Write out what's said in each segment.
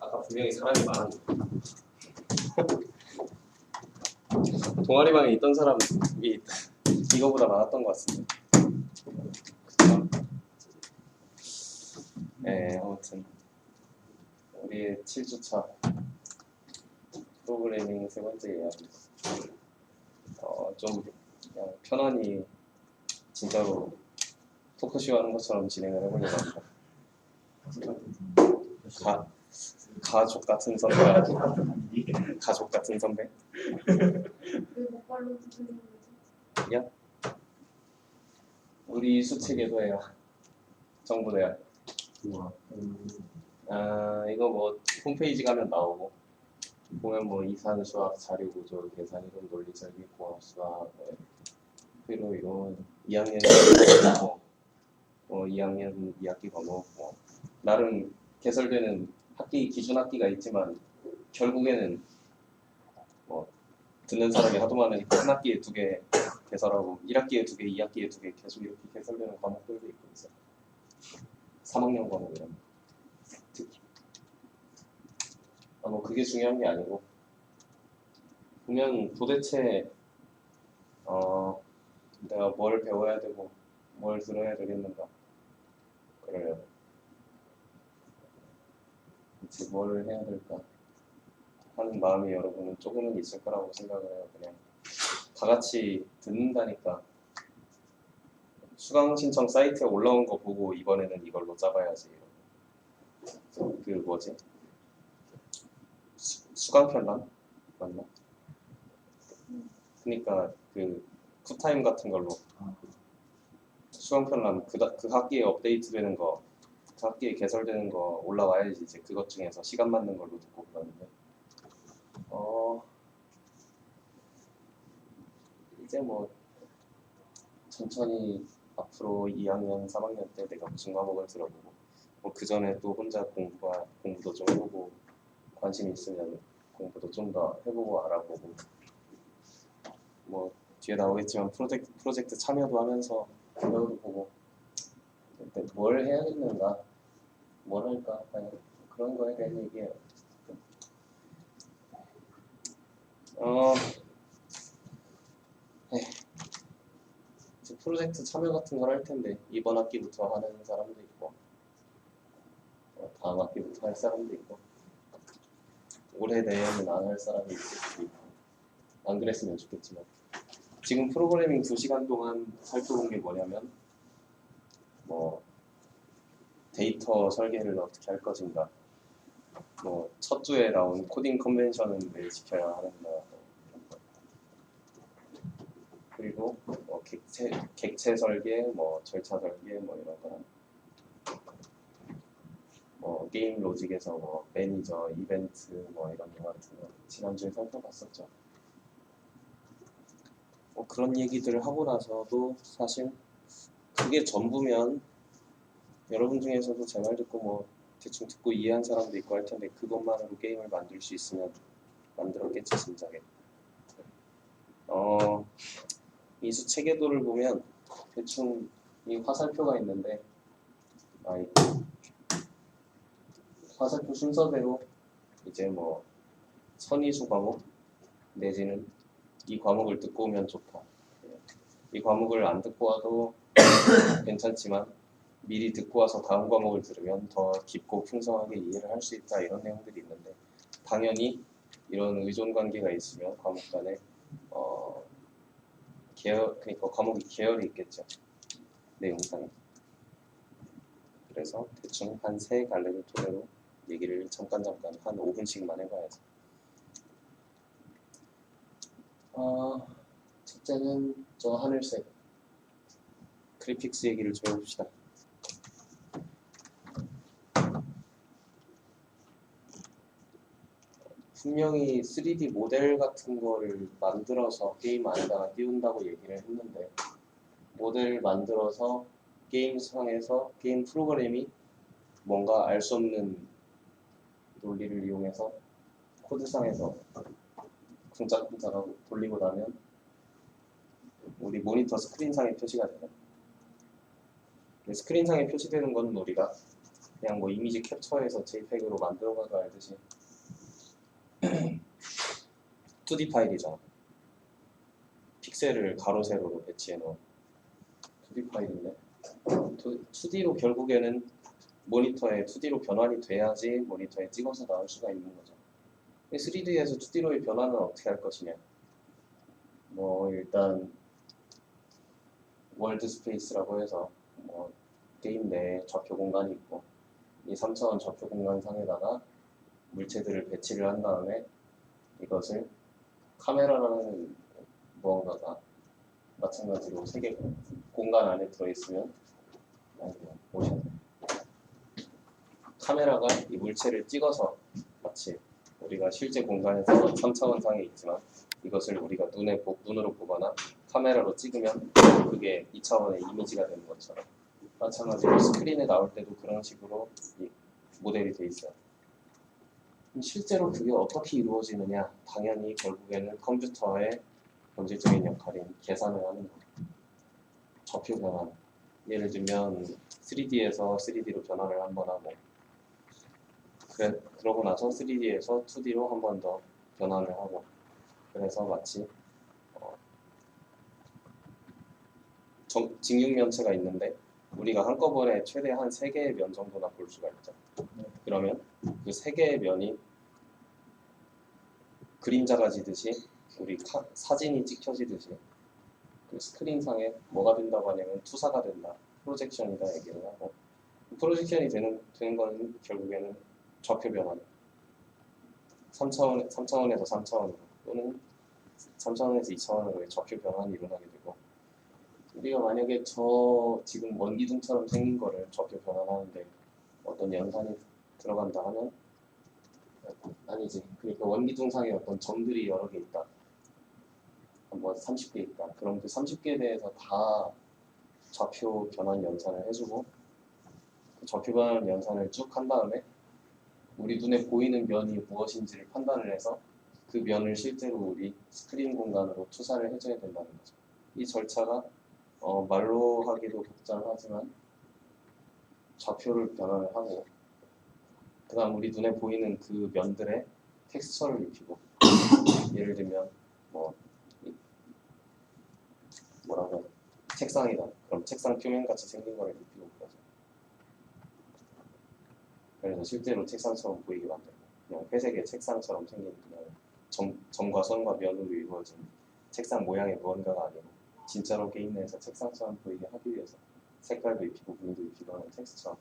아까 분명히 사람이 많았는데 동아리방에 있던 사람이 이거보다 많았던 것 같습니다. 그쵸? 네, 아무튼 우리의 7주차 프로그래밍 세 번째 이야기. 좀 그냥 편안히 진짜로 토크쇼 하는 것처럼 진행을 해보려고 합니다. 가족 같은 선배가 가족 같은 선배? 야? 우리 수책에도 정부 대학. 이거 뭐 홈페이지 가면 나오고 보면 뭐 이산 수학 자료 구조 계산 이론 논리 설계 공학 수학 그리고 이런 2학년 2학년 2학기 과목 나름 개설되는 학기 기준 학기가 있지만 결국에는 듣는 사람이 하도 많으니까 한 학기에 2개 개설하고 1학기에 2개, 2학기에 2개 계속 이렇게 개설되는 과목들도 있고 있어요. 3학년 과목이란 특히 뭐 그게 중요한 게 아니고 보면 도대체 내가 뭘 배워야 되고 뭘 들어야 되겠는가 그래요. 대체 뭘 해야 될까 하는 마음이 여러분은 조금은 있을 거라고 생각을 해요. 그냥 다 같이 듣는다니까 수강 신청 사이트에 올라온 거 보고 이번에는 이걸로 짜봐야지. 그 뭐지? 수강 편람 맞나? 그러니까 그 쿨타임 같은 걸로 수강 편람 그 학기에 업데이트되는 거, 그 학기에 개설되는 거 올라와야지 이제 그것 중에서 시간 맞는 걸로 듣고 그러는데 이제 뭐 천천히 앞으로 2학년, 3학년 때 내가 무슨 과목을 들어보고 뭐 그 전에 또 혼자 공부도 좀 해보고 관심 있으면 공부도 좀 더 해보고 알아보고 뭐 뒤에 나오겠지만 프로젝트 참여도 하면서 배워도 보고 근데 뭘 해야겠는가 뭘 할까 그런 거에 대한 얘기예요. 프로젝트 참여 같은 걸 할 텐데 이번 학기부터 하는 사람도 있고 다음 학기부터 할 사람도 있고 올해 내에는 안 할 사람이 있을 수도 있고 안 그랬으면 좋겠지만 지금 프로그래밍 2시간 동안 살펴본 게 뭐냐면 뭐 데이터 설계를 어떻게 할 것인가 뭐 첫 주에 나온 코딩 컨벤션은 왜 지켜야 하는가 그리고 뭐 객체 설계, 뭐 절차 설계, 뭐 이런 거랑 뭐 게임 로직에서 뭐 매니저, 이벤트 뭐 이런 거 같은 거 지난주에 살펴봤었죠. 뭐 그런 얘기들을 하고 나서도 사실 그게 전부면 여러분 중에서도 제 말 듣고 뭐 대충 듣고 이해한 사람도 있고 할 텐데 그것만으로 게임을 만들 수 있으면 만들었겠지 진작에. 이수 체계도를 보면 대충 이 화살표가 있는데 화살표 순서대로 이제 뭐 선이수 과목 내지는 이 과목을 듣고 오면 좋다. 이 과목을 안 듣고 와도 괜찮지만 미리 듣고 와서 다음 과목을 들으면 더 깊고 풍성하게 이해를 할 수 있다 이런 내용들이 있는데 당연히 이런 의존 관계가 있으면 과목 간에 그러니까 과목이 계열이 있겠죠. 내용상에. 그래서 대충 한 3갈래를 토대로 얘기를 잠깐 한 5분씩만 해봐야지. 첫째는 저 하늘색 그래픽스 얘기를 좀 해봅시다. 분명히 3D 모델 같은 거를 만들어서 게임 안에다가 띄운다고 얘기를 했는데 모델 만들어서 게임상에서 게임 프로그램이 뭔가 알 수 없는 논리를 이용해서 코드상에서 쿵짝쿵짝하고 돌리고 나면 우리 모니터 스크린상에 표시가 되죠. 스크린상에 표시되는 건 우리가 그냥 뭐 이미지 캡처해서 JPEG으로 만들어가도 알듯이 2D 파일이죠. 픽셀을 가로 세로로 배치해 놓은 2D 파일인데 2D로 결국에는 모니터에 2D로 변환이 돼야지 모니터에 찍어서 나올 수가 있는 거죠. 3D에서 2D로의 변환은 어떻게 할 것이냐? 뭐 일단 월드 스페이스라고 해서 뭐 게임 내에 좌표 공간이 있고 이 3차원 좌표 공간 상에다가 물체들을 배치를 한 다음에 이것을 카메라라는 무언가가 마찬가지로 세계 공간 안에 들어있으면 모션 카메라가 이 물체를 찍어서 마치 우리가 실제 공간에서 3차원 상에 있지만 이것을 우리가 눈으로 보거나 카메라로 찍으면 그게 2차원의 이미지가 되는 것처럼 마찬가지로 스크린에 나올 때도 그런 식으로 이 모델이 돼 있어요. 실제로 그게 어떻게 이루어지느냐? 당연히 결국에는 컴퓨터의 본질적인 역할인 계산을 하는 거예요. 좌표 변환. 예를 들면 3D에서 3D로 변환을 한번 하고 그러고 나서 3D에서 2D로 한 번 더 변환을 하고 그래서 마치 직육면체가 있는데 우리가 한꺼번에 최대 한 3개의 면 정도나 볼 수가 있죠. 그러면 그 3개의 면이 그림자가 지듯이 우리 사진이 찍혀지듯이 그 스크린상에 뭐가 된다고 하냐면 투사가 된다, 프로젝션이다 얘기를 하고 프로젝션이 되는 거는 결국에는 좌표 변환 3차원에서 3차원으로 또는 3차원에서 2차원으로의 좌표 변환이 일어나게 되고 우리가 만약에 저 지금 원기둥처럼 생긴 거를 좌표 변환하는데 어떤 연산이 들어간다 하면 아니지. 그러니까 원기둥상에 어떤 점들이 여러 개 있다. 뭐 30개 있다. 그럼 그 30개에 대해서 다 좌표 변환 연산을 해주고 그 좌표 변환 연산을 쭉 한 다음에 우리 눈에 보이는 면이 무엇인지를 판단을 해서 그 면을 실제로 우리 스크린 공간으로 투사를 해줘야 된다는 거죠. 이 절차가 말로 하기도 복잡하지만 좌표를 변환을 하고 그 다음 우리 눈에 보이는 그 면들의 텍스처를 입히고 예를 들면 뭐라고 책상이다. 그럼 책상 표면같이 생긴 거를 입히고 그러죠. 그래서 실제로 책상처럼 보이게 만들고 그냥 회색의 책상처럼 생긴 그냥 점과 선과 면으로 이루어진 책상 모양의 무언가가 아니고 진짜로 게임 내에서 책상처럼 보이게 하기 위해서 색깔도 입히고 무늬도 입히고 하는 텍스처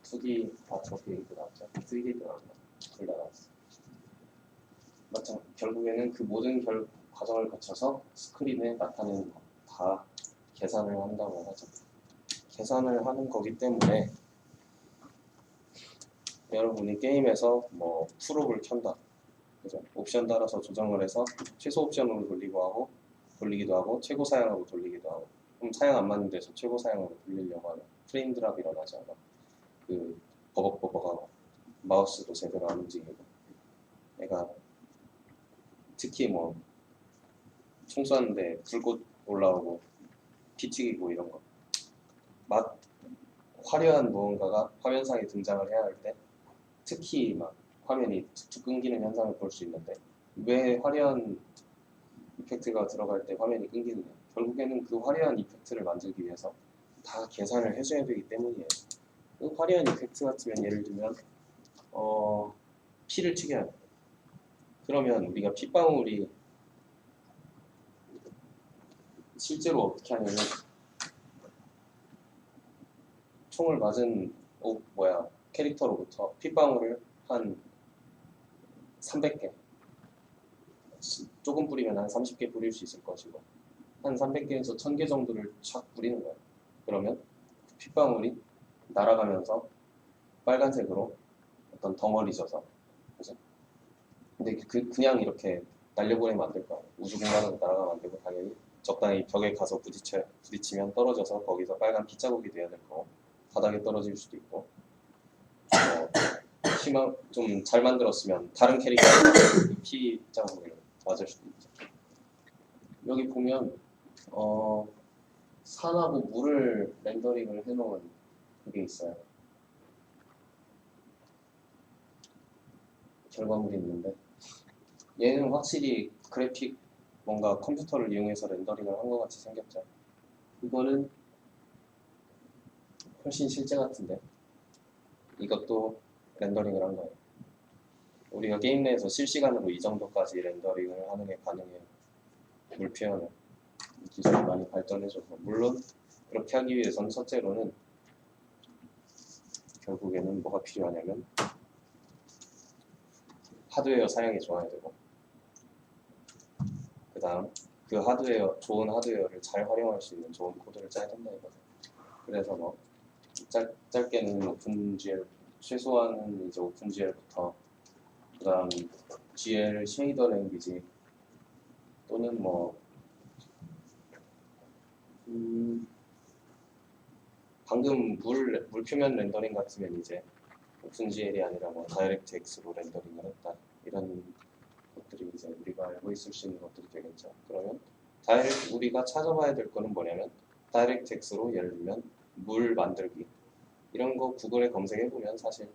2D 다 저렇게 얘기도 나왔죠. 3D도 나왔죠. 둘 다 나왔어. 마찬 결국에는 그 모든 과정을 거쳐서 스크린에 나타내는 거 다 계산을 한다고 하죠. 계산을 하는 거기 때문에 여러분이 게임에서 뭐 프롭을 켠다. 그죠? 옵션 따라서 조정을 해서 최소 옵션으로 돌리기도 하고 최고 사양으로 돌리기도 하고 그럼 사양 안 맞는 데서 최고 사양으로 돌리려고 하면 프레임 드랍이 일어나지 않아. 그 버벅버벅하고 마우스도 제대로 안 움직이고 내가 특히 뭐 총 쐈는데 불꽃 올라오고 피 튀기고 이런 거 막 화려한 무언가가 화면상에 등장을 해야 할 때 특히 막 화면이 툭툭 끊기는 현상을 볼 수 있는데 왜 화려한 이펙트가 들어갈 때 화면이 끊기느냐 결국에는 그 화려한 이펙트를 만들기 위해서 다 계산을 해줘야 되기 때문이에요. 그 화려한 이펙트 같으면 예를 들면 피를 튀겨야 돼. 그러면 우리가 핏방울이 실제로 어떻게 하냐면 총을 맞은 캐릭터로부터 핏방울을 한 300개 조금 뿌리면 한 30개 뿌릴 수 있을 것이고 한 300개에서 1000개 정도를 촥 뿌리는 거예요. 그러면 핏방울이 날아가면서 빨간색으로 어떤 덩어리 져서 그죠? 근데 그냥 이렇게 날려보내면 안 될 거예요. 우주 공간으로 날아가면 안 되고 당연히 적당히 벽에 가서 부딪히면 떨어져서 거기서 빨간 핏자국이 돼야 될 거고 바닥에 떨어질 수도 있고 좀 잘 만들었으면 다른 캐릭터가 그 핏자국을 맞을 수도 있죠. 여기 보면 산하고 물을 렌더링을 해놓은 그게 있어요. 결과물이 있는데 얘는 확실히 그래픽 뭔가 컴퓨터를 이용해서 렌더링을 한 것 같이 생겼죠. 이거는 훨씬 실제 같은데 이것도 렌더링을 한 거예요. 우리가 게임 내에서 실시간으로 이 정도까지 렌더링을 하는 게 가능해요. 물 표현을 기술이 많이 발전해져서 물론 그렇게 하기 위해서는 첫째로는 결국에는 뭐가 필요하냐면 하드웨어 사양이 좋아야 되고 그 다음 그 하드웨어 좋은 하드웨어를 잘 활용할 수 있는 좋은 코드를 짜야 된다 이거죠. 그래서 뭐 짧게는 오픈GL 최소한은 이제 오픈GL부터 그 다음 GL 쉐이더 랭귀지 또는 뭐 방금 물 표면 렌더링 같으면 이제 오픈GL이 아니라 뭐 다이렉트X로 렌더링을 했다 이런 것들이 이제 우리가 알고 있을 수 있는 것들이 되겠죠. 그러면 우리가 찾아봐야 될 거는 뭐냐면 다이렉트X로 예를 들면 물 만들기 이런 거 구글에 검색해보면 사실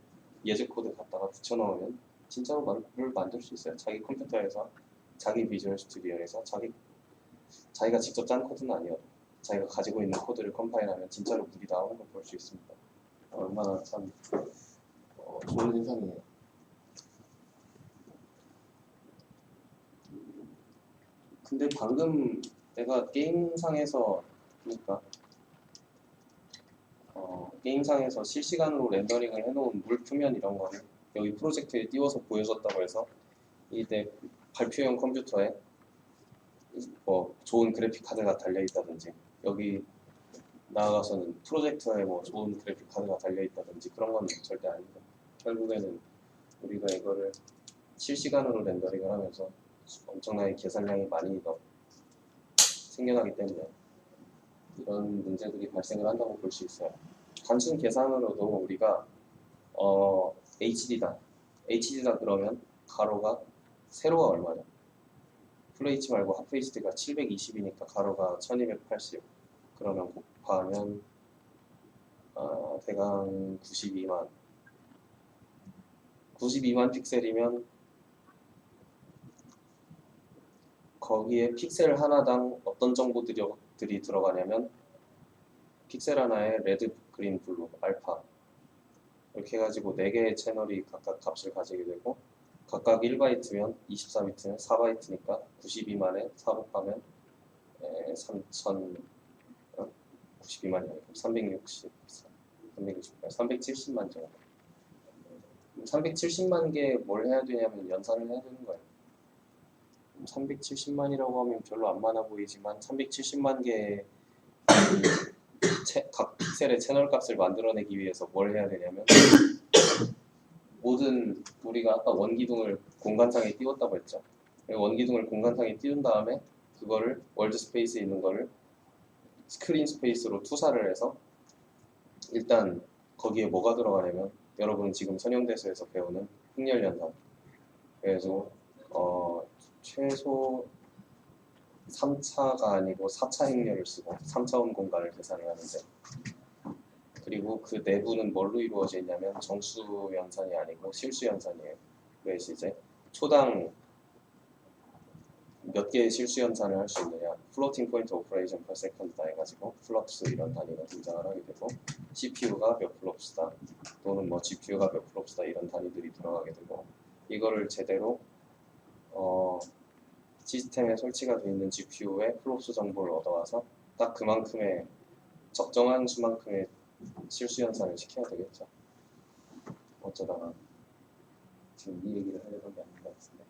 예제 코드 갖다가 붙여넣으면 진짜로 물 만들 수 있어요. 자기 컴퓨터에서 자기 비주얼 스튜디오에서 자기가 직접 짠 코드는 아니어도 자기가 가지고 있는 코드를 컴파일하면 진짜로 물이 나오는 걸 볼 수 있습니다. 얼마나 참 좋은 세상이에요. 근데 방금 내가 게임상에서 그러니까 게임상에서 실시간으로 렌더링을 해놓은 물 표면 이런 거는 여기 프로젝트에 띄워서 보여줬다고 해서 이때 발표용 컴퓨터에 뭐 좋은 그래픽 카드가 달려있다든지 여기 나아가서는 프로젝터에 뭐 좋은 그래픽 카드가 달려있다든지 그런 건 절대 아닙니다. 결국에는 우리가 이거를 실시간으로 렌더링을 하면서 엄청나게 계산량이 많이 더 생겨나기 때문에 이런 문제들이 발생을 한다고 볼 수 있어요. 단순 계산으로도 우리가 HD다 그러면 가로가 세로가 얼마냐? FH 말고 하프 HD가 720이니까 가로가 1280 그러면 곱하면 대강 92만 픽셀이면 거기에 픽셀 하나당 어떤 정보들이 들어가냐면 픽셀 하나에 레드, 그린, 블루, 알파 이렇게 해가지고 4개의 채널이 각각 값을 가지게 되고 각각 1바이트면 24비트면 4바이트니까 92만에 4 곱하면 3000 92만이 아니고 370만 정도 370만 개 뭘 해야 되냐면 연산을 해야 되는 거예요. 370만이라고 하면 별로 안 많아 보이지만 370만 개의 각 픽셀의 채널 값을 만들어내기 위해서 뭘 해야 되냐면 모든 우리가 아까 원기둥을 공간상에 띄웠다고 했죠. 원기둥을 공간상에 띄운 다음에 그거를 월드 스페이스에 있는 거를 스크린 스페이스로 투사를 해서 일단 거기에 뭐가 들어가냐면 여러분 지금 선형대수에서 배우는 행렬연산 그래서 최소 3차가 아니고 4차 행렬을 쓰고 3차원 공간을 계산을 하는데 그리고 그 내부는 뭘로 이루어져 있냐면 정수 연산이 아니고 실수 연산이에요. 그래서 이제 초당 몇 개의 실수 연산을 할 수 있느냐 플로팅 포인트 오퍼레이션 per second다 해가지고 플럭스 이런 단위가 등장을 하게 되고 CPU가 몇 플롭스다 또는 뭐 GPU가 몇 플롭스다 이런 단위들이 들어가게 되고 이거를 제대로 시스템에 설치가 되어 있는 GPU의 플롭스 정보를 얻어와서 딱 그만큼의 적정한 수만큼의 실수 연산을 시켜야 되겠죠. 어쩌다가 지금 이 얘기를 하려던 게 아닌 것 같은데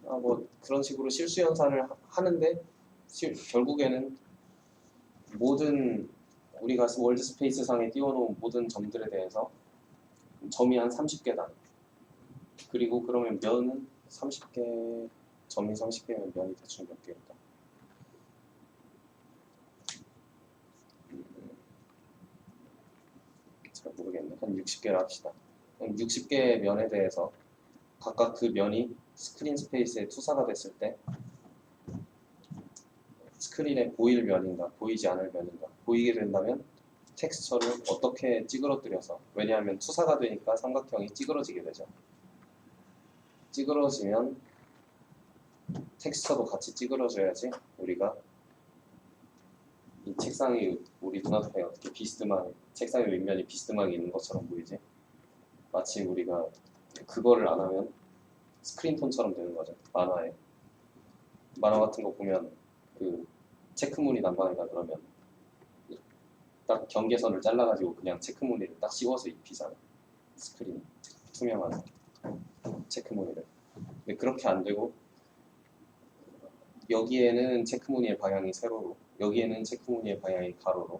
뭐 그런 식으로 실수 연산을 하는데 결국에는 모든 우리가 월드 스페이스 상에 띄워놓은 모든 점들에 대해서 점이 한 30개다. 그리고 그러면 면은 30개, 점이 30개면 면이 대충 몇 개일까? 잘 모르겠네. 한 60개를 합시다. 60개의 면에 대해서 각각 그 면이 스크린 스페이스에 투사가 됐을 때 스크린에 보일 면인가 보이지 않을 면인가. 보이게 된다면 텍스처를 어떻게 찌그러뜨려서, 왜냐하면 투사가 되니까 삼각형이 찌그러지게 되죠. 찌그러지면 텍스처도 같이 찌그러져야지 우리가 이 책상이 우리 눈앞에 어떻게 비스듬하게, 책상의 윗면이 비스듬하게 있는 것처럼 보이지. 마치 우리가 그거를 안 하면 스크린톤처럼 되는 거죠. 만화 같은 거 보면 그 체크무늬 난방이다 그러면 딱 경계선을 잘라가지고 그냥 체크무늬를 딱 씌워서 입히잖아. 스크린 투명한 체크무늬를. 근데 그렇게 안 되고 여기에는 체크무늬의 방향이 세로로, 여기에는 체크무늬의 방향이 가로로,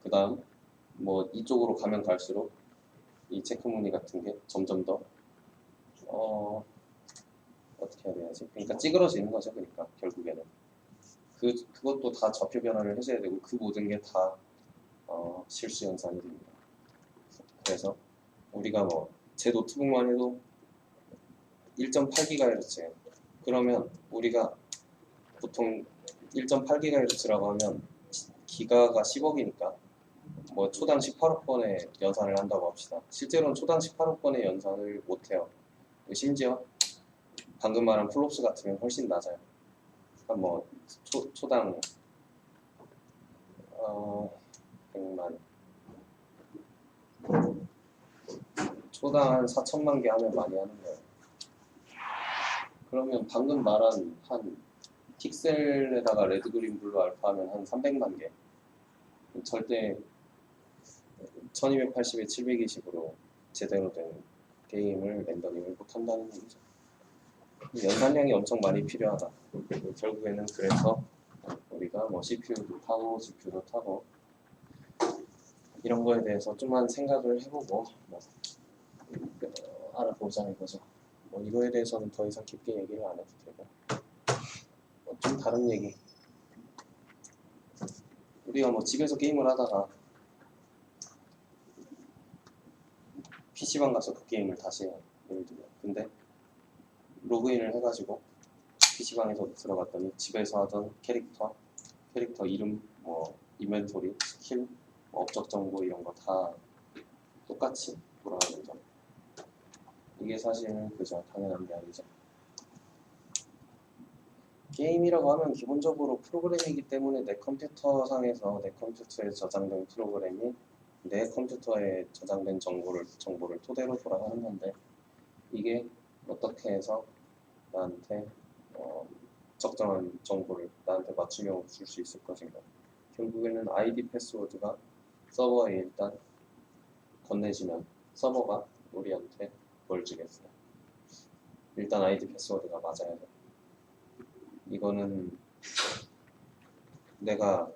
그 다음 뭐 이쪽으로 가면 갈수록 이 체크무늬 같은 게 점점 더 어떻게 해야 되지? 그러니까 찌그러지는 거죠. 그러니까 결국에는 그것도 다 좌표 변화를 해줘야 되고, 그 모든 게 다 실수 연산이 됩니다. 그래서 우리가 뭐 제 노트북만 해도 1.8GHz, 그러면 우리가 보통 1.8GHz라고 하면 기가가 10억이니까 뭐 초당 18억 번의 연산을 한다고 합시다. 실제로는 초당 18억 번의 연산을 못해요. 심지어 방금 말한 플롭스 같으면 훨씬 낮아요. 그러니까 뭐 초당 100만, 초당 한 4천만 개 하면 많이 하는 거예요. 그러면 방금 말한 한 픽셀에다가 레드, 그린, 블루, 알파 하면 한 300만 개. 절대 1280에 720으로 제대로 된 게임을 렌더링을 못한다는 얘기죠. 연산량이 엄청 많이 필요하다. 결국에는 그래서 우리가 뭐 CPU도 타고 GPU도 타고 이런 거에 대해서 좀만 생각을 해보고 알아보자 이거죠. 뭐 이거에 대해서는 더 이상 깊게 얘기를 안 해도 되고, 좀 다른 얘기. 우리가 뭐 집에서 게임을 하다가 PC방 가서 그 게임을 다시 해요. 예를 들면. 근데 로그인을 해가지고 PC방에서 들어갔더니 집에서 하던 캐릭터 이름, 뭐 인벤토리, 스킬, 뭐 업적 정보 이런 거 다 똑같이 돌아가는 점. 이게 사실은 그저 당연한 게 아니죠. 게임이라고 하면 기본적으로 프로그램이기 때문에 내 컴퓨터 상에서 내 컴퓨터에 저장된 프로그램이 내 컴퓨터에 저장된 정보를 토대로 돌아가는 건데, 이게 어떻게 해서 나한테 적정한 정보를 나한테 맞춤형으로 줄 수 있을 것인가. 결국에는 아이디 패스워드가 서버에 일단 건네지면 서버가 우리한테 뭘 주겠어요. 일단 아이디 패스워드가 맞아야 돼. 이거는 내가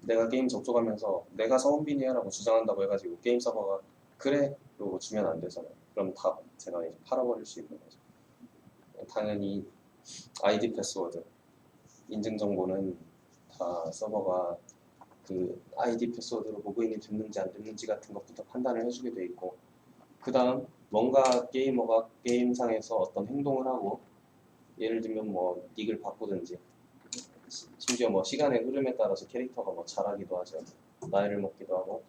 내가 게임 접속하면서 내가 서은빈이야 라고 주장한다고 해가지고 게임 서버가 그래? 그러고 주면 안 되잖아요. 그럼 다 제가 이제 팔아버릴 수 있는 거죠. 당연히 아이디 패스워드 인증 정보는 다 서버가 그 아이디 패스워드로 로그인이 됐는지 안 됐는지 같은 것부터 판단을 해주게 돼 있고, 그 다음 뭔가 게이머가 게임상에서 어떤 행동을 하고, 예를 들면 뭐 닉을 바꾸든지, 심지어 뭐 시간의 흐름에 따라서 캐릭터가 뭐 자라기도 하죠. 나이를 먹기도 하고,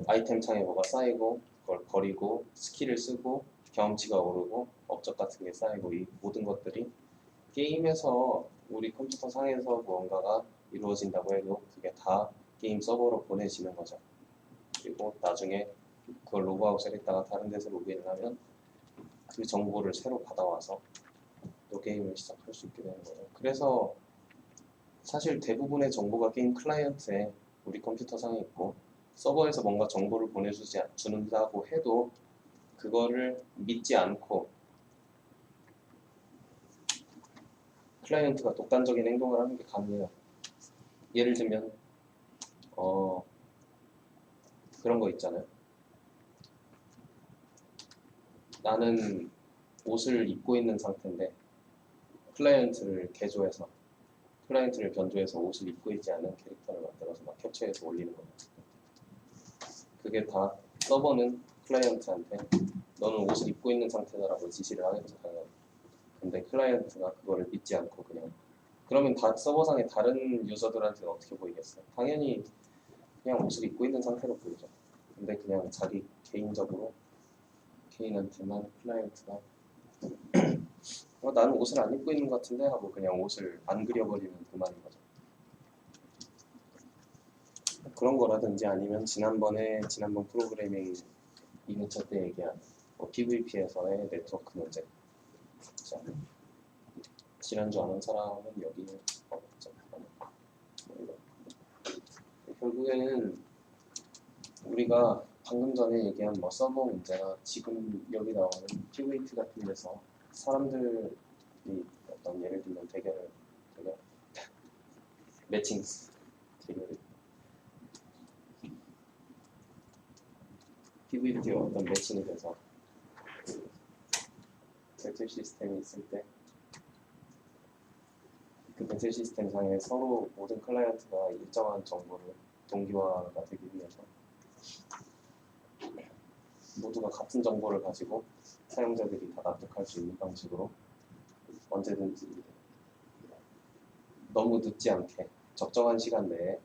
아이템 창에 뭐가 쌓이고 그걸 버리고 스킬을 쓰고 경험치가 오르고 업적 같은 게 쌓이고, 이 모든 것들이 게임에서 우리 컴퓨터 상에서 무언가가 이루어진다고 해도 그게 다 게임 서버로 보내지는 거죠. 그리고 나중에 그걸 로그아웃을 했다가 다른 데서 로그인을 하면 그 정보를 새로 받아와서 또 게임을 시작할 수 있게 되는 거죠. 그래서 사실 대부분의 정보가 게임 클라이언트에 우리 컴퓨터 상에 있고, 서버에서 뭔가 정보를 보내준다고 해도 그거를 믿지 않고 클라이언트가 독단적인 행동을 하는 게 가능해요. 예를 들면 그런 거 있잖아요. 나는 옷을 입고 있는 상태인데 클라이언트를 변조해서 옷을 입고 있지 않은 캐릭터를 만들어서 막 캡처해서 올리는 거예요. 그게 다 서버는 클라이언트한테 너는 옷을 입고 있는 상태다라고 지시를 하겠죠, 당연히. 근데 클라이언트가 그거를 믿지 않고 그냥 그러면 서버상의 다른 유저들한테는 어떻게 보이겠어요? 당연히 그냥 옷을 입고 있는 상태로 보이죠. 근데 그냥 자기 개인적으로 개인한테만 클라이언트가 나는 옷을 안 입고 있는 것 같은데 하고 그냥 옷을 안 그려버리면 그만인 거죠. 그런 거라든지 아니면 지난번 프로그래밍 2회차 때 얘기한 PVP에서의 네트워크 문제. 자, 지난주 아는 사람은 여기 없죠. 결국에는 우리가 방금 전에 얘기한 서버 문제나 지금 여기 나오는 PVP 같은 데서 사람들이 어떤 예를 들면 대결 매칭 대결 PVP가 어떤 매칭이 돼서 배틀 시스템이 있을 때 그 배틀 시스템 상에 서로 모든 클라이언트가 일정한 정보를 동기화가 되기 위해서 모두가 같은 정보를 가지고 사용자들이 다 납득할 수 있는 방식으로 언제든지 너무 늦지 않게 적정한 시간 내에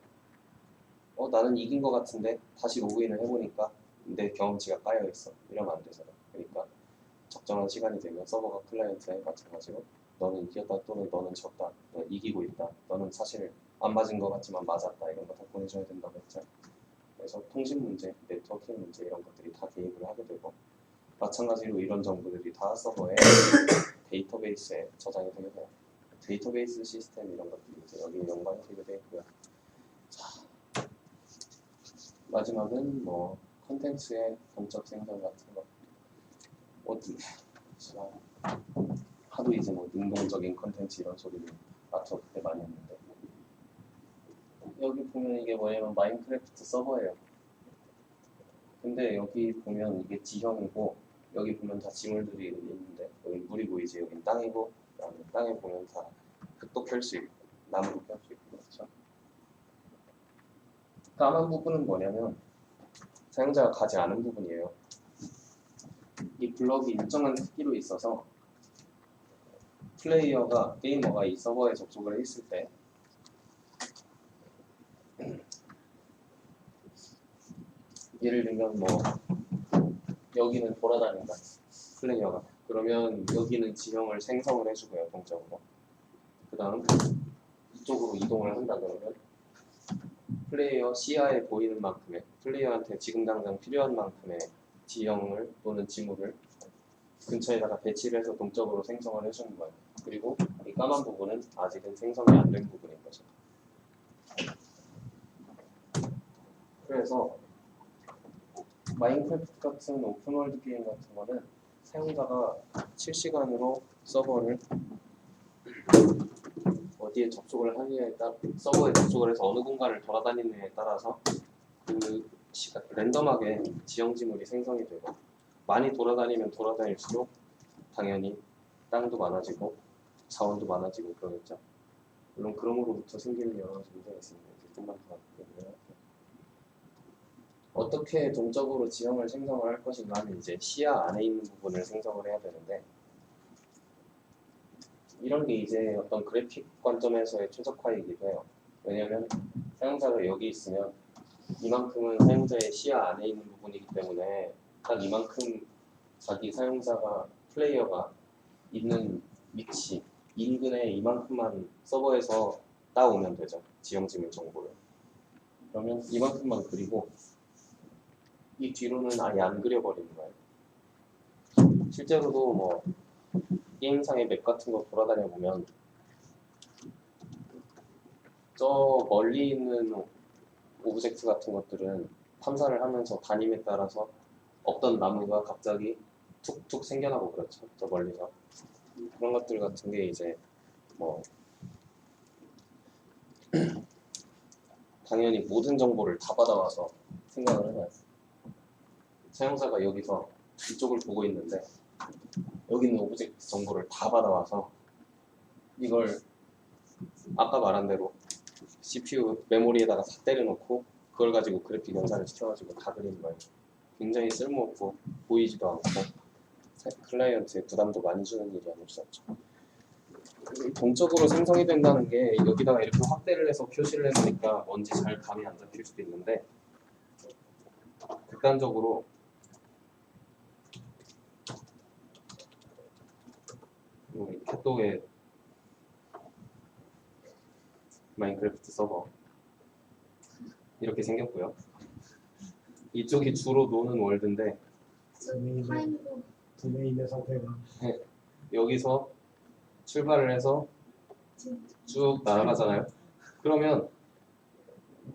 나는 이긴 것 같은데 다시 로그인을 해보니까 내 경험치가 까여있어. 이러면 안 되잖아. 그러니까 적정한 시간이 되면 서버가 클라이언트에 마찬가지로 너는 이겼다 또는 너는 졌다, 너는 이기고 있다, 너는 사실 안 맞은 것 같지만 맞았다, 이런 거 다 보내줘야 된다고 했죠. 그래서 통신 문제, 네트워킹 문제 이런 것들이 다 개입을 하게 되고 마찬가지로 이런 정보들이 다 서버에 데이터베이스에 저장이 되게 돼요. 데이터베이스 시스템 이런 것들이 이제 여기에 연관이 되게 되어 있고요. 자, 마지막은 콘텐츠의 동적 생성 같은 거. 하도 이제 능동적인 콘텐츠 이런 소리를 마트 그때 많이 했는데 여기 보면 이게 뭐냐면 마인크래프트 서버예요. 근데 여기 보면 이게 지형이고 여기 보면 다 지물들이 있는데 여기 물이 보이지? 여긴 땅이고 그다음에 땅에 보면 다 흙도 펼 수 있고 나무도 펼 수 있고 그렇죠? 까만 부분은 뭐냐면 사용자가 가지 않은 부분이에요. 이 블럭이 일정한 크기로 있어서 게이머가 이 서버에 접속을 했을 때 예를 들면 여기는 돌아다닌다 플레이어가 그러면 여기는 지형을 생성을 해주고요 동적으로 그 다음 이쪽으로 이동을 한다 그러면 플레이어 시야에 보이는 만큼의 플레이어한테 지금 당장 필요한 만큼의 지형을 또는 지물을 근처에다가 배치를 해서 동적으로 생성을 해주는 거예요. 그리고 이 까만 부분은 아직은 생성이 안 된 부분인 거죠. 그래서 마인크래프트 같은 오픈월드 게임 같은 거는 사용자가 실시간으로 서버를 어디에 접속을 하느냐에 따라 서버에 접속을 해서 어느 공간을 돌아다니느냐에 따라서 그 랜덤하게 지형 지물이 생성이 되고 많이 돌아다니면 돌아다닐수록 당연히 땅도 많아지고 자원도 많아지고 그러겠죠. 물론 그럼으로부터 생기는 여러 가지 문제가 있습니다. 조금만 더 얘기해요. 어떻게 동적으로 지형을 생성을 할 것인가 하면 이제 시야 안에 있는 부분을 생성을 해야 되는데 이런 게 이제 어떤 그래픽 관점에서의 최적화이기도 해요. 왜냐하면 사용자가 여기 있으면 이만큼은 사용자의 시야 안에 있는 부분이기 때문에 딱 이만큼 자기 플레이어가 있는 위치, 인근에 이만큼만 서버에서 따오면 되죠. 지형지물 정보를. 그러면 이만큼만 그리고 이 뒤로는 아예 안 그려버리는 거예요. 실제로도 게임상의 맵 같은 거 돌아다녀 보면 저 멀리 있는 오브젝트 같은 것들은 탐사를 하면서 다님에 따라서 없던 나무가 갑자기 툭툭 생겨나고 그렇죠. 저 멀리서 그런 것들 같은 게 이제 당연히 모든 정보를 다 받아와서 생각을 해봐요. 사용자가 여기서 이쪽을 보고 있는데 여기 있는 오브젝트 정보를 다 받아와서 이걸 아까 말한 대로 CPU 메모리에다가 다 때려놓고 그걸 가지고 그래픽 연산을 시켜가지고 다 그리는 거예요. 굉장히 쓸모없고 보이지도 않고 클라이언트에 부담도 많이 주는 일이 아닐 수 없죠. 동적으로 생성이 된다는 게 여기다가 이렇게 확대를 해서 표시를 해놓으니까 뭔지 잘 감이 안 잡힐 수도 있는데, 극단적으로 우리 캣도의 마인크래프트 서버 이렇게 생겼고요. 이쪽이 주로 노는 월드인데 도메인의 상태가 여기서 출발을 해서 쭉 날아가잖아요. 그러면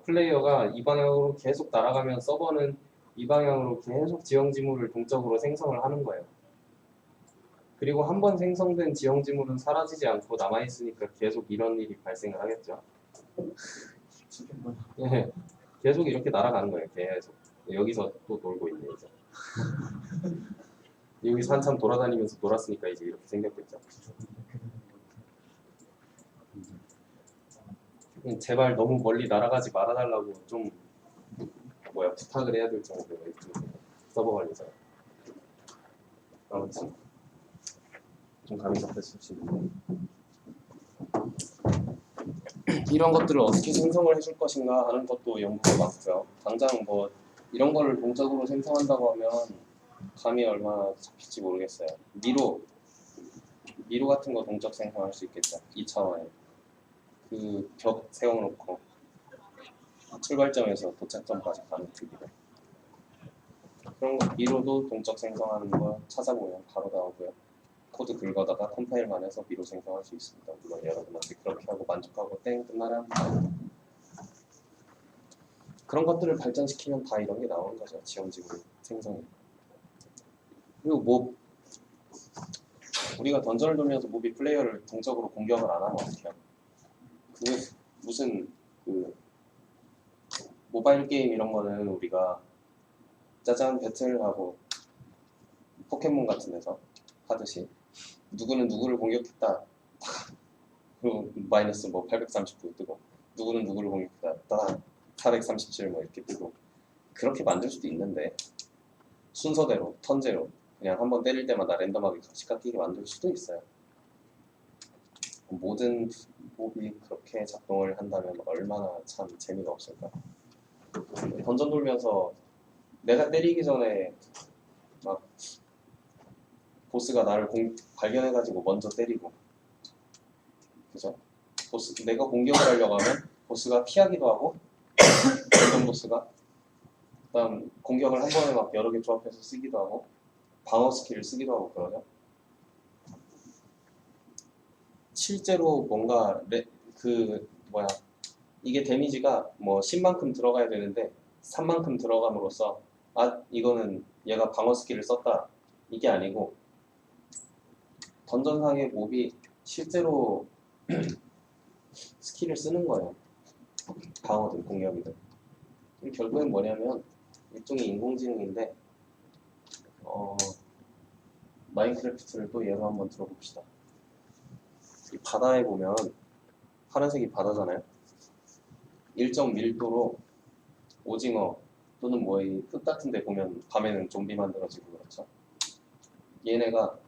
플레이어가 이 방향으로 계속 날아가면 서버는 이 방향으로 계속 지형 지물을 동적으로 생성을 하는 거예요. 그리고 한 번 생성된 지형 지물은 사라지지 않고 남아있으니까 계속 이런 일이 발생을 하겠죠. 네, 계속 이렇게 날아가는 거예요. 계속. 여기서 또 놀고 있네 이제. 여기서 한참 돌아다니면서 놀았으니까 이제 이렇게 생겼겠죠. 제발 너무 멀리 날아가지 말아달라고 좀 부탁을 해야 될 정도로 서버 관리자. 아무튼 좀 감이 잡혔을 수 있는데, 이런 것들을 어떻게 생성을 해줄 것인가 하는 것도 연구가 많고요. 당장 뭐 이런 거를 동적으로 생성한다고 하면 감이 얼마나 잡힐지 모르겠어요. 미로 같은 거 동적 생성할 수 있겠죠. 2차원에 그 벽 세워놓고 출발점에서 도착점까지 가는 크기로. 그런 거 미로도 동적 생성하는 거 찾아보면 바로 나오고요. 코드 긁어다가 컴파일만 해서 미로 생성할 수 있습니다. 물론 여러분한테 그렇게 하고 만족하고 땡 끝나라. 그런 것들을 발전시키면 다 이런 게 나오는 거죠. 지형지구 생성이. 그리고 몹, 우리가 던전을 돌면서 몹이 플레이어를 동적으로 공격을 안 하면 어떡해요? 무슨 모바일 게임 이런 거는 우리가 짜잔 배틀하고 포켓몬 같은 데서 하듯이 누구는 누구를 공격했다 그리고 마이너스 839 뜨고, 누구는 누구를 공격했다 437 이렇게 뜨고, 그렇게 만들 수도 있는데 순서대로 턴제로 그냥 한번 때릴 때마다 랜덤하게 같이 깎이게 만들 수도 있어요. 모든 몹이 그렇게 작동을 한다면 얼마나 참 재미가 없을까. 던전 돌면서 내가 때리기 전에 막 보스가 나를 발견해가지고 먼저 때리고, 그죠? 내가 공격을 하려고 하면 보스가 피하기도 하고, 던전 보스가 그다음 공격을 한 번에 막 여러 개 조합해서 쓰기도 하고, 방어 스킬을 쓰기도 하고 그러죠. 실제로 뭔가 이게 데미지가 10만큼 들어가야 되는데 3만큼 들어감으로써 이거는 얘가 방어 스킬을 썼다 이게 아니고, 던전상의 몹이 실제로 스킬을 쓰는 거예요. 방어든 공격이든. 결국엔 뭐냐면 일종의 인공지능인데, 마인크래프트를 또 예로 한번 들어봅시다. 이 바다에 보면 파란색이 바다잖아요. 일정 밀도로 오징어 또는 이 흙 같은 데 보면 밤에는 좀비 만들어지고 그렇죠. 얘네가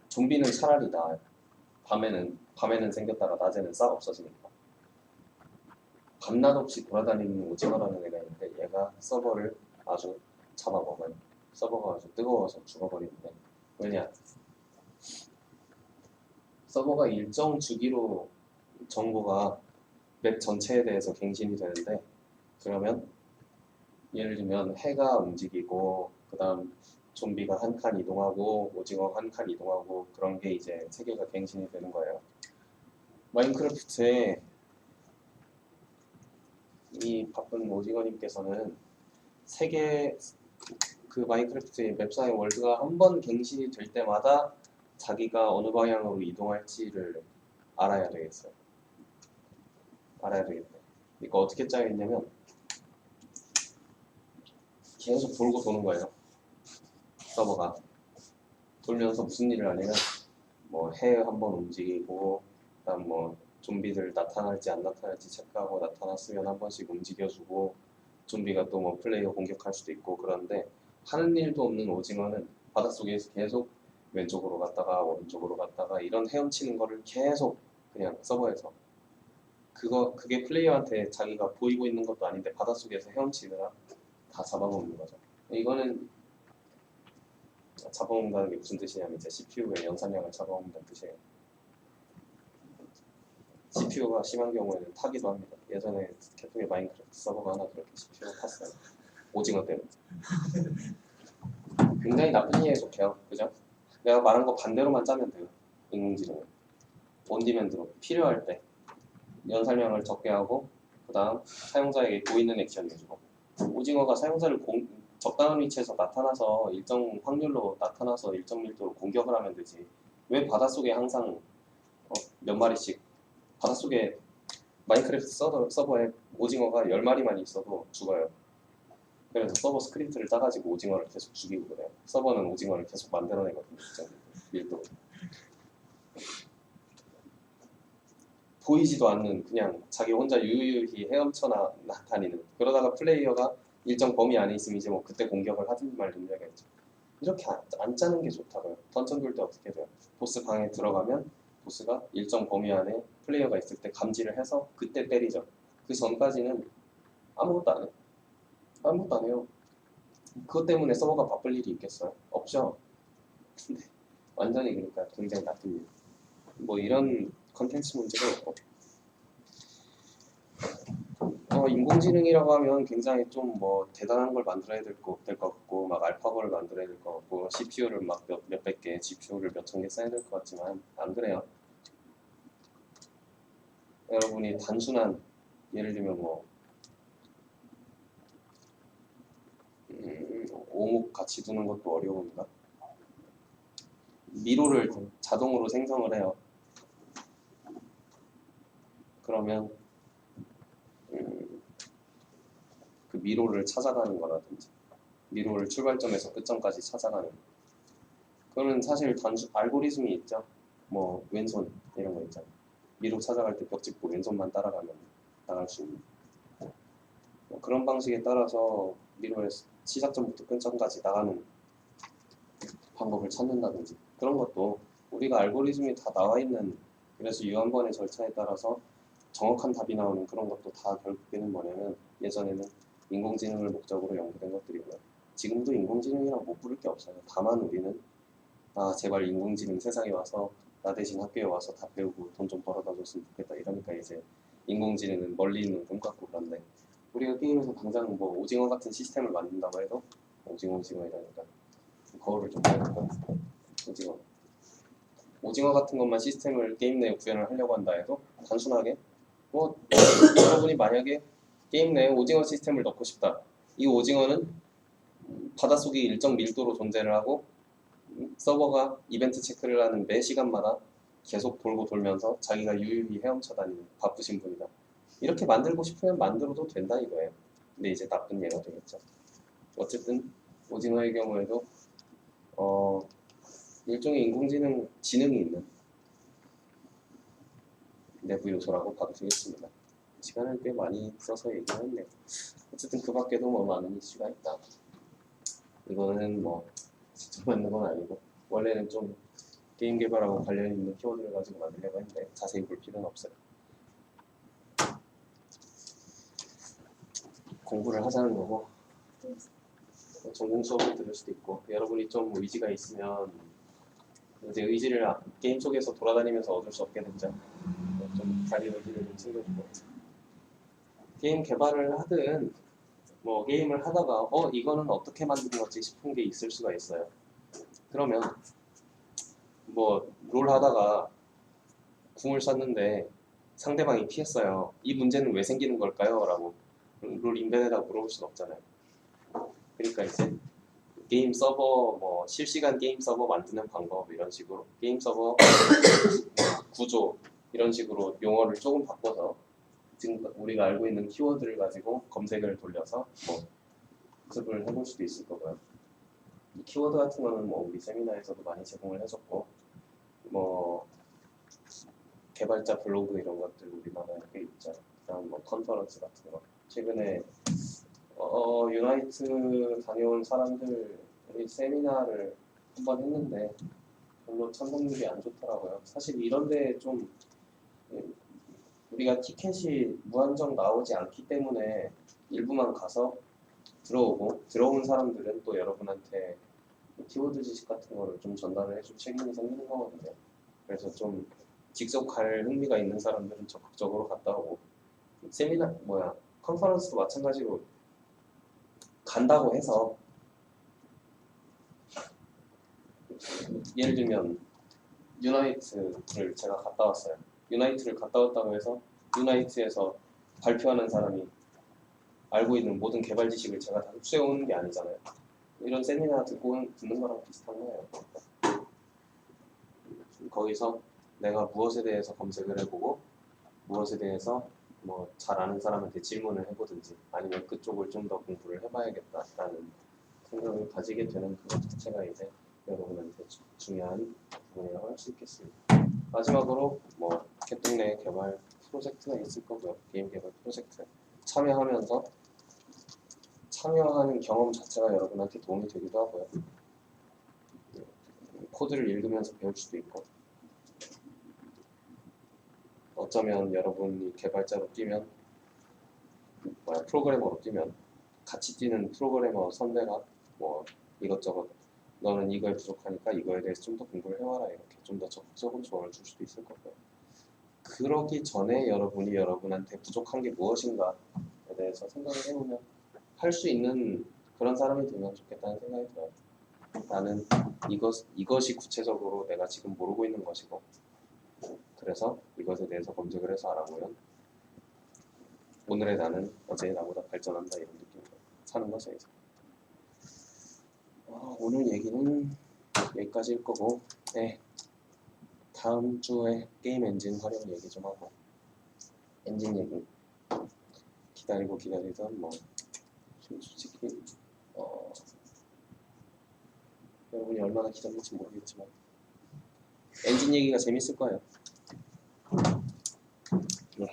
좀비는 차라리 나아요. 밤에는 생겼다가 낮에는 싹 없어지니까. 밤낮 없이 돌아다니는 오징어라는 애가 있는데, 얘가 서버를 아주 잡아먹어요. 서버가 아주 뜨거워서 죽어버리는데, 왜냐? 서버가 일정 주기로 정보가 맵 전체에 대해서 갱신이 되는데, 그러면 예를 들면 해가 움직이고, 그 다음 좀비가 한 칸 이동하고, 오징어 한 칸 이동하고, 그런 게 이제 세계가 갱신이 되는 거예요. 마인크래프트에 이 바쁜 오징어님께서는 세계 마인크래프트의 맵상의 월드가 한 번 갱신이 될 때마다 자기가 어느 방향으로 이동할지를 알아야 되겠어요. 알아야 되겠네. 이거 어떻게 짜여 있냐면 계속 돌고 도는 거예요. 서버가 돌면서 무슨 일을 하냐면 해 한 번 움직이고, 그다음 좀비들 나타날지 안 나타날지 체크하고, 나타났으면 한 번씩 움직여주고, 좀비가 또 뭐 플레이어 공격할 수도 있고 그런데 하는 일도 없는 오징어는 바닷속에서 계속 왼쪽으로 갔다가 오른쪽으로 갔다가 이런 헤엄치는 거를 계속 그냥 서버에서 그게 플레이어한테 자기가 보이고 있는 것도 아닌데 바닷속에서 헤엄치느라 다 잡아먹는 거죠. 이거는 잡아먹는다는 게 무슨 뜻이냐면 이제 CPU의 연산량을 잡아먹는다는 뜻이에요. CPU가 심한 경우에는 타기도 합니다. 예전에 개통의 마인크래프트 서버가 하나 그렇게 CPU가 탔어요. 오징어 때문에. 굉장히 나쁜 이에 속해요. 그죠? 내가 말한 거 반대로만 짜면 돼요. 인공지능은. 온디맨드로 필요할 때 연산량을 적게 하고 그 다음 사용자에게 보이는 액션 해주고 오징어가 사용자를 적당한 위치에서 나타나서 일정 확률로 나타나서 일정 밀도로 공격을 하면 되지 왜 바닷속에 항상 몇 마리씩 바닷속에 마인크래프트 서버에 오징어가 10마리만 있어도 죽어요. 그래서 서버 스크립트를 따가지고 오징어를 계속 죽이고 그래요. 서버는 오징어를 계속 만들어내거든요. 밀도. 보이지도 않는 그냥 자기 혼자 유유히 헤엄쳐 나타니는 그러다가 플레이어가 일정 범위 안에 있으면 이제 뭐 그때 공격을 하든지 말든지 하겠죠. 이렇게 안 짜는 게 좋다고요. 던전 돌 때 어떻게 돼요? 보스 방에 들어가면 보스가 일정 범위 안에 플레이어가 있을 때 감지를 해서 그때 때리죠. 그 전까지는 아무것도 안 해요. 아무것도 안 해요. 그것 때문에 서버가 바쁠 일이 있겠어요? 없죠. 근데 완전히 그러니까 굉장히 나쁜 일. 뭐 이런 컨텐츠 문제가 있고 인공지능이라고 하면 굉장히 좀 뭐 대단한 걸 만들어야 될 것 같고 막 알파고를 만들어야 될 것 같고 CPU를 막 몇백 개, GPU를 몇천 개 써야 될 것 같지만 안 그래요. 여러분이 단순한 예를 들면 뭐 오목 같이 두는 것도 어려운가? 미로를 자동으로 생성을 해요. 그러면 그 미로를 찾아가는 거라든지 미로를 출발점에서 끝점까지 찾아가는 그거는 사실 알고리즘이 있죠. 뭐 왼손 이런 거 있잖아요. 미로 찾아갈 때 벽 짚고 왼손만 따라가면 나갈 수 있는 뭐 그런 방식에 따라서 미로의 시작점부터 끝점까지 나가는 방법을 찾는다든지 그런 것도 우리가 알고리즘이 다 나와 있는 그래서 유한번의 절차에 따라서 정확한 답이 나오는 그런 것도 다 결국에는 뭐냐면 예전에는 인공지능을 목적으로 연구된 것들이고요. 지금도 인공지능이라고 못 부를 게 없어요. 다만 우리는 제발 인공지능 세상에 와서 나 대신 학교에 와서 다 배우고 돈 좀 벌어다 줬으면 좋겠다 이러니까 이제 인공지능은 멀리 있는 꿈 같고 그런데 우리가 게임에서 당장 뭐 오징어 같은 시스템을 만든다고 해도 오징어이라니까 거울을 좀 빼볼까? 오징어 같은 것만 시스템을 게임 내에 구현을 하려고 한다 해도 단순하게 뭐 여러분이 만약에 게임 내에 오징어 시스템을 넣고 싶다. 이 오징어는 바닷속에 일정 밀도로 존재를 하고 서버가 이벤트 체크를 하는 매 시간마다 계속 돌고 돌면서 자기가 유유히 헤엄쳐 다니는 바쁘신 분이다. 이렇게 만들고 싶으면 만들어도 된다 이거예요. 근데 이제 나쁜 예가 되겠죠. 어쨌든 오징어의 경우에도 일종의 인공지능 지능이 있는 내부 요소라고 봐도 되겠습니다. 시간을 꽤 많이 써서 얘기했네요. 어쨌든 그 밖에도 뭐 많은 이슈가 있다. 이거는 뭐 직접 만든 건 아니고 원래는 좀 게임 개발하고 관련 있는 키워드를 가지고 만들려고 했는데 자세히 볼 필요는 없어요. 공부를 하자는 거고 전공 수업을 들을 수도 있고 여러분이 좀 의지가 있으면 이제 의지를 게임 속에서 돌아다니면서 얻을 수 없게 됐죠. 좀 자기 의지를 좀 챙겨주고 게임 개발을 하든 뭐 게임을 하다가 이거는 어떻게 만든 거지 싶은 게 있을 수가 있어요. 그러면 뭐 롤 하다가 궁을 쐈는데 상대방이 피했어요. 이 문제는 왜 생기는 걸까요? 라고 롤 인벤에다 물어볼 수는 없잖아요. 그러니까 이제 게임 서버 뭐 실시간 게임 서버 만드는 방법 이런 식으로 게임 서버 구조 이런 식으로 용어를 조금 바꿔서 지금 우리가 알고 있는 키워드를 가지고 검색을 돌려서 뭐 학습을 해볼 수도 있을 거고요. 이 키워드 같은 거는 뭐 우리 세미나에서도 많이 제공을 해줬고 뭐 개발자 블로그 이런 것들 우리나라에 꽤 있죠. 그다음 뭐 컨퍼런스 같은 거 최근에 유나이트 다녀온 사람들이 세미나를 한번 했는데 별로 참석률이 안 좋더라고요. 사실 이런데 좀 우리가 티켓이 무한정 나오지 않기 때문에 일부만 가서 들어온 사람들은 또 여러분한테 키워드 지식 같은 거를 좀 전달을 해줄 책임이 생기는 거거든요. 그래서 좀 직접 갈 흥미가 있는 사람들은 적극적으로 갔다 오고 세미나 컨퍼런스도 마찬가지로 간다고 해서 예를 들면 유나이트를 제가 갔다 왔어요. 유나이트를 갔다 왔다고 해서 유나이트에서 발표하는 사람이 알고 있는 모든 개발 지식을 제가 다 흡수해오는 게 아니잖아요. 이런 세미나 듣는 거랑 비슷한 거예요. 거기서 내가 무엇에 대해서 검색을 해보고 무엇에 대해서 뭐 잘 아는 사람한테 질문을 해보든지 아니면 그쪽을 좀 더 공부를 해봐야겠다라는 생각을 가지게 되는 그것 자체가 이제 여러분한테 중요한 부분이라고 할 수 있겠습니다. 마지막으로 뭐 개똥내 개발 프로젝트가 있을 거고요. 게임 개발 프로젝트 참여하면서 참여하는 경험 자체가 여러분한테 도움이 되기도 하고요. 코드를 읽으면서 배울 수도 있고 어쩌면 여러분이 개발자로 뛰면 프로그래머로 뛰면 같이 뛰는 프로그래머 선배가 뭐 이것저것 너는 이거에 부족하니까 이거에 대해서 좀 더 공부를 해와라 이렇게 좀 더 적극적으로 조언을 줄 수도 있을 거고요. 그러기 전에 여러분이 여러분한테 부족한 게 무엇인가에 대해서 생각을 해보면 할 수 있는 그런 사람이 되면 좋겠다는 생각이 들어요. 나는 이것이 구체적으로 내가 지금 모르고 있는 것이고 그래서 이것에 대해서 검색을 해서 알아보면 오늘의 나는 어제의 나보다 발전한다 이런 느낌으로 사는 거죠 이제. 오늘 얘기는 여기까지일 거고 네. 다음 주에 게임 엔진 활용 얘기 좀 하고 엔진 얘기 기다리던 뭐 솔직히 여러분이 얼마나 기다릴지 모르겠지만 엔진 얘기가 재밌을 거예요. 네.